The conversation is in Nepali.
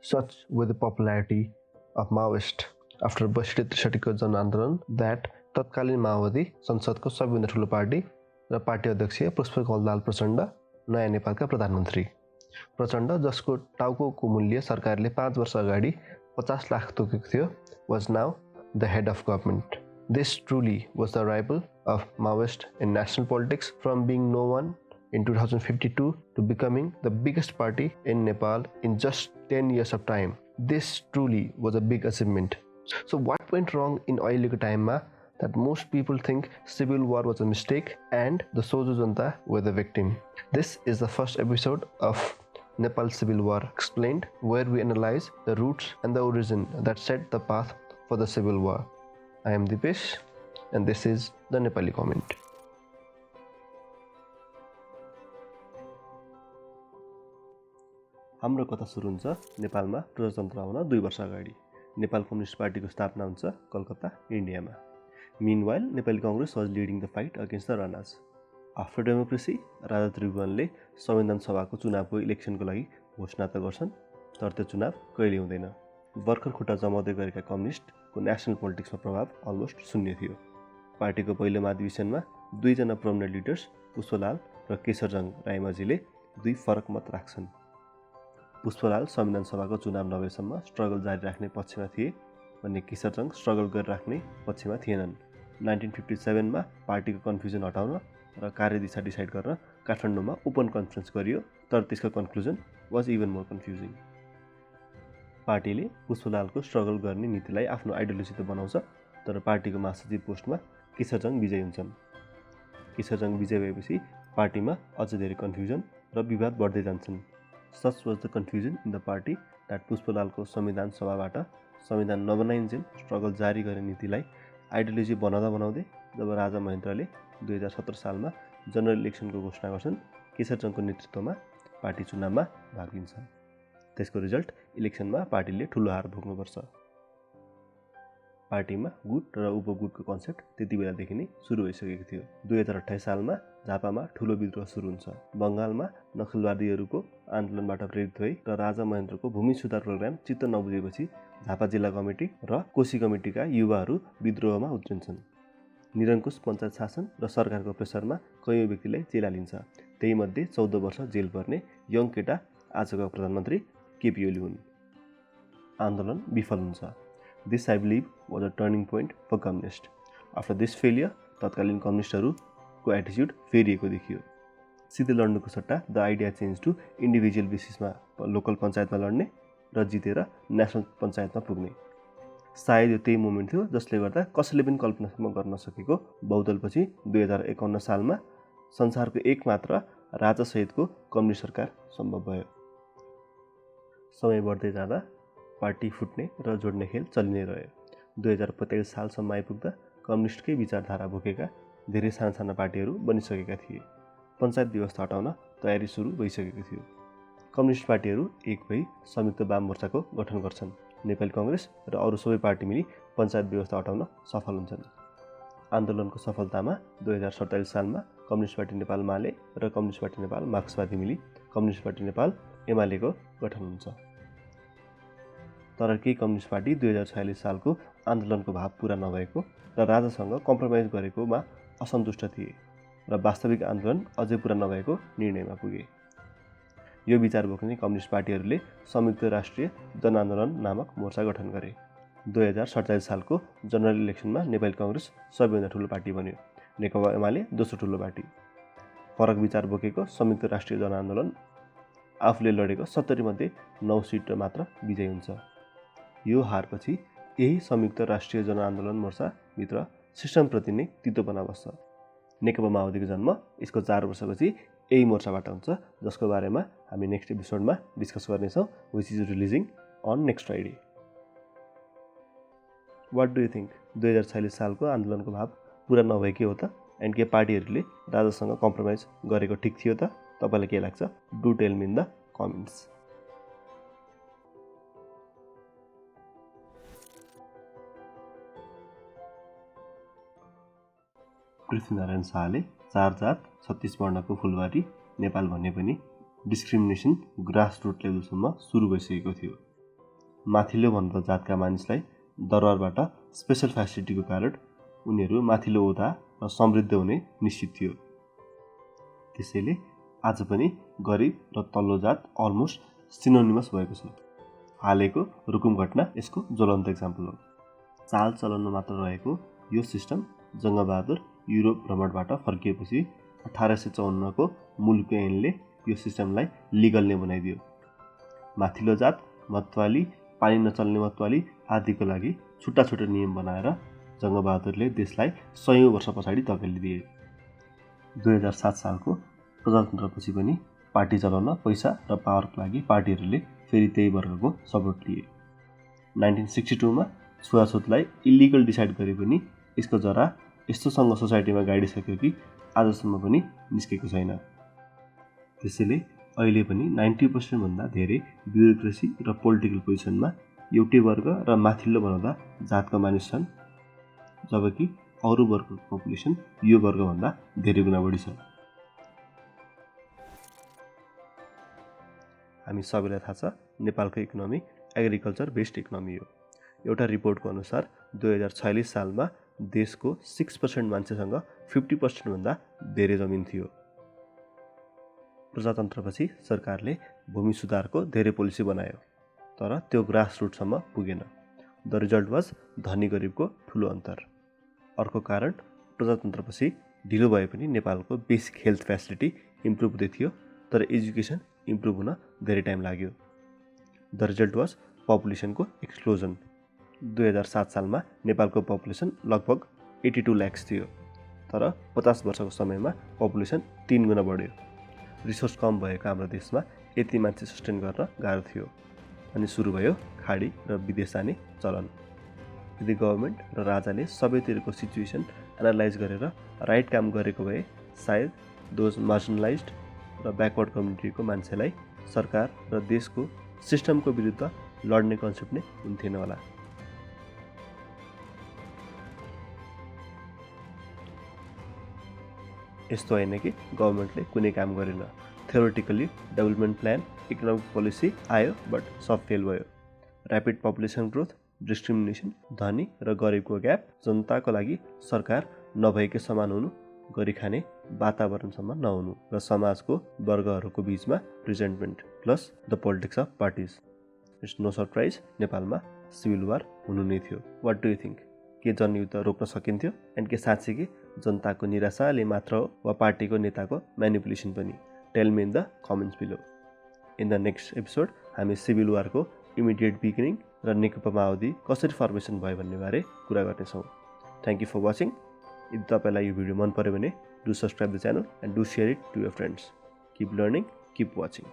such with the popularity of Maoist after 62 को जनआन्दोलन that तत्कालीन माओवादी संसदको सबैभन्दा ठुलो पार्टी र पार्टी अध्यक्ष पुष्पकमल प्रचण्ड नयाँ नेपालका प्रधानमन्त्री प्रचण्ड जसको टाउको मूल्य सरकारले 5 वर्ष अगाडि 50 लाख तोकेको थियो was now the head of government. This truly was the arrival of Maoist in national politics, from being no one in 2052 to becoming the biggest party in Nepal in just 10 years of time. This truly was a big achievement. So what went wrong in अहिलेको टाइममा that most people think civil war was a mistake and the Sojo Junta were the victim? This is the first episode of Nepal Civil War Explained, where we analyze the roots and the origin that set the path for the civil war. I am Dipesh and this is the Nepali Comment. हाम्रो कथा सुरु हुन्छ नेपालमा प्रजातन्त्र आउन 2 वर्ष अगाडि। नेपाल कम्युनिस्ट पार्टीको स्थापना हुन्छ कलकत्ता, इन्डियामा। Meanwhile, Nepali Congress was leading the fight against the Ranas. After democracy, राजा त्रिभुवनले संविधान सभाको चुनावको इलेक्सनको लागि घोषणा त गर्छन्, तर त्यो चुनाव कहिले हुँदैन। भर्खर खुट्टा जमाउँदै गरेका कम्युनिस्टको नेसनल पोलिटिक्समा प्रभाव अलमोस्ट शून्य थियो। पार्टीको पहिलो महाधिवेशनमा 2 जना प्रोमिनेन्ट लिडर्स पुष्पलाल र केशरजङ रायमाझीले 2 फरक मत राख्छन्। पुष्पलाल संविधान सभाको चुनाव नभएसम्म स्ट्रगल जारी राख्ने पक्षमा थिए भने केशरजङ स्ट्रगल गरिराख्ने पक्षमा थिएनन्। 1957 मा पार्टीको कन्फ्युजन हटाउन र कार्यदिशा डिसाइड गर्न काठमाडौँमा ओपन कन्फरेन्स गरियो, तर त्यसको conclusion was even more confusing. पार्टीले पुष्पलालको स्ट्रगल गर्ने नीतिलाई आफ्नो आइडियोलोजी त बनाउँछ, तर पार्टीको महासचिव पोस्टमा केशरजङ विजयी हुन्छन्। केशरजङ विजय भएपछि पार्टीमा अझ धेरै कन्फ्युजन र विवाद बढ्दै जान्छन्। Such was the confusion in the party that पुष्पलालको संविधान सभाबाट संविधान नबनाइन्जेल स्ट्रगल जारी गर्ने नीतिलाई आइडियोलोजी बनाउँदै जब राजा महेन्द्रले 2017 सालमा जनरल इलेक्सनको घोषणा गर्छन्, केशरजङको नेतृत्वमा पार्टी चुनावमा भाग लिन्छ। त्यसको रिजल्ट इलेक्सनमा पार्टीले ठुलो हार भोग्नुपर्छ। पार्टीमा गुट र उपगुटको कन्सेप्ट त्यति बेलादेखि नै सुरु भइसकेको थियो। 2028 सालमा झापामा ठुलो विद्रोह सुरु हुन्छ। बङ्गालमा नक्सलवादीहरूको आन्दोलनबाट प्रेरित भई र राजा महेन्द्रको भूमि सुधार प्रोग्राम चित्त नबुझेपछि झापा जिल्ला कमिटी र कोशी कमिटीका युवाहरू विद्रोहमा उत्रिन्छन्। निरङ्कुश पञ्चायत शासन र सरकारको प्रेसरमा कयौं व्यक्तिलाई जेल हालिन्छ। त्यही मध्ये 14 वर्ष जेल पर्ने यङ केटा आजको प्रधानमन्त्री केपी ओली हुन्। आन्दोलन विफल हुन्छ। This, I believe, was a turning point for communists. After this failure, तत्कालीन कम्युनिस्टहरूको एटिट्युड फेरिएको देखियो। सिधै लड्नुको सट्टा the idea change to individual बेसिसमा लोकल पञ्चायतमा लड्ने र जितेर नेसनल पञ्चायतमा पुग्ने। सायद यो त्यही मोमेन्ट थियो जसले गर्दा कसैले पनि कल्पना गर्न नसकेको बहुदलपछि 2051 सालमा संसारको एकमात्र राजासहितको कम्युनिस्ट सरकार सम्भव भयो। समय बढ्दै जाँदा पार्टी फुट्ने र जोड्ने खेल चलि नै रह्यो। 2045 सालसम्म आइपुग्दा कम्युनिस्टकै विचारधारा बोकेका धेरै साना पार्टीहरू बनिसकेका थिए। पञ्चायत व्यवस्था हटाउन तयारी सुरु भइसकेको थियो। कम्युनिस्ट पार्टीहरू एक भई संयुक्त वाम मोर्चाको गठन गर्छन्। नेपाली कांग्रेस र अरू सबै पार्टी मिली पञ्चायत व्यवस्था हटाउन सफल हुन्छन्। आन्दोलनको सफलतामा 2047 सालमा कम्युनिस्ट पार्टी नेपाल माले र कम्युनिस्ट पार्टी नेपाल मार्क्सवादी मिली कम्युनिस्ट पार्टी नेपाल एमालेको गठन हुन्छ। तर केही कम्युनिस्ट पार्टी 2046 सालको आन्दोलनको भाव पूरा नभएको र राजासँग कम्प्रोमाइज गरेकोमा असन्तुष्ट थिए र वास्तविक आन्दोलन अझै पूरा नभएको निर्णयमा पुगे। यो विचार बोक्ने कम्युनिस्ट पार्टीहरूले संयुक्त राष्ट्रिय जनआन्दोलन नामक मोर्चा गठन गरे। 2047 सालको जनरल इलेक्सनमा नेपाली कांग्रेस सबैभन्दा ठुलो पार्टी बन्यो, नेकपा एमाले दोस्रो ठुलो पार्टी। फरक विचार बोकेको संयुक्त राष्ट्रिय जनआन्दोलन आफूले लडेको 70 मध्ये 9 सिट मात्र विजयी हुन्छ। यो हारपछि यही संयुक्त राष्ट्रिय जनआन्दोलन मोर्चाभित्र सिस्टमप्रति नै तितोपना बस्छ। नेकपा माओवादीको जन्म यसको 4 वर्षपछि यही मोर्चाबाट हुन्छ, जसको बारेमा हामी नेक्स्ट एपिसोडमा डिस्कस गर्नेछौँ, which is releasing on next Friday. What do you think? 2046 सालको आन्दोलनको भाव पुरा नभएकै हो त? एन्ड के पार्टीहरूले राजासँग कम्प्रोमाइज गरेको ठिक थियो त? तपाईँलाई के लाग्छ? Do tell me in the comments. Prithvinarayan शाहले 4 जात 36 वर्णको फुलबारी नेपाल भन्ने पनि डिस्क्रिमिनेसन ग्रास रुट लेभलसम्म सुरु भइसकेको थियो। माथिल्लो भन्दा जातका मानिसलाई दरबारबाट स्पेसल फेसिलिटीको कारण उनीहरू माथिल्लो ओदा र समृद्ध हुने निश्चित थियो। त्यसैले आज पनि गरिब र तल्लो जात अलमोस्ट सिनोनिमस भएको छ। हालैको रुकुम घटना यसको ज्वलन्त एक्जाम्पल हो। चाल चलनमा मात्र रहेको यो सिस्टम जङ्गबहादुर युरोप भ्रमणबाट फर्किएपछि 1854 को मुलुकी ऐनले यो सिस्टमलाई लिगल नै बनाइदियो। माथिल्लो जात, मतवाली, पानी नचल्ने मतवाली आदिको लागि छुट्टा छुट्टा नियम बनाएर जङ्गबहादुरले देशलाई 100औं वर्ष पछाडि धकेलिदिए। 2007 सालको प्रजातन्त्रपछि पनि पार्टी चलाउन पैसा र पावरको लागि पार्टीहरूले फेरि त्यही वर्गको सपोर्ट लिए। 1962 मा छुवाछुतलाई इलिगल डिसाइड गरे पनि यसको जरा यस्तोसँग सोसाइटीमा गाडिसक्यो कि आजसम्म पनि निस्केको छैन। त्यसैले अहिले पनि 90% भन्दा धेरै ब्युरोक्रेसी र पोलिटिकल पोजिसनमा एउटै वर्ग र माथिल्लो बनाउँदा जातका मानिस छन्, जबकि अरू वर्गको पपुलेसन यो वर्गभन्दा धेरै गुणा बढी छ। हामी सबैलाई थाहा छ नेपालको इकोनोमी एग्रिकल्चर बेस्ड इकोनोमी हो। एउटा रिपोर्टको अनुसार 2046 सालमा देशको 6% मान्छेसँग 50% भन्दा धेरै जमिन थियो। प्रजातन्त्रपछि सरकारले भूमि सुधारको धेरै पोलिसी बनायो, तर त्यो ग्रास रुटसम्म पुगेन। द रिजल्ट वाज धनी गरिबको ठुलो अन्तर। अर्को कारण प्रजातन्त्रपछि ढिलो भए पनि नेपालको बेसिक हेल्थ फेसिलिटी इम्प्रुभ हुँदै थियो, तर एजुकेसन इम्प्रुभ हुन धेरै टाइम लाग्यो। द रिजल्ट वाज पपुलेसनको एक्सप्लोजन। 2007 सालमा नेपालको पपुलेसन लगभग 82 लाख्स थियो, तर 50 वर्षको समयमा पपुलेसन 3 गुणा बढ्यो। रिसोर्स कम भएको हाम्रो देशमा यति मान्छे सस्टेन गर्न गाह्रो थियो, अनि सुरु भयो खाडी र विदेश जाने चलन। यदि गभर्मेन्ट र राजाले सबैतिरको सिचुएसन एनालाइज गरेर राइट काम गरेको भए सायद दोज मार्जिनलाइज्ड र ब्याकवर्ड कम्युनिटीको मान्छेलाई सरकार र देशको सिस्टमको विरुद्ध लड्ने कन्सेप्ट नै हुन्थेन होला। यस्तो होइन कि गभर्मेन्टले कुनै काम गरेन। Theoretically development plan, economic policy आयो, बट सब फेल भयो। ऱ्यापिड पपुलेसन ग्रोथ, डिस्क्रिमिनेसन, धनी र गरिबको ग्याप, जनताको लागि सरकार नभएकै समान हुनु, गरी खाने वातावरणसम्म नहुनु र समाजको वर्गहरूको बीचमा resentment plus the politics of parties. It's no surprise नेपालमा सिभिल वार हुनु नै थियो। What do you think? के जनयुद्ध रोक्न सकिन्थ्यो? एन्ड के साँच्चै जनताको निराशाले मात्र हो वा पार्टीको नेताको म्यानिपुलेसन पनि? Tail me in the comments below. In the next episode हामी सिभिल वारको इमिडिएट बिगिनिङ र नेकपा माओवादी कसरी फर्मेसन भयो भन्ने बारे कुरा गर्नेछौँ। Thank you for watching. यदि तपाईँलाई यो भिडियो मन पर्यो भने do subscribe the channel and do share it to your friends. Keep learning, keep watching.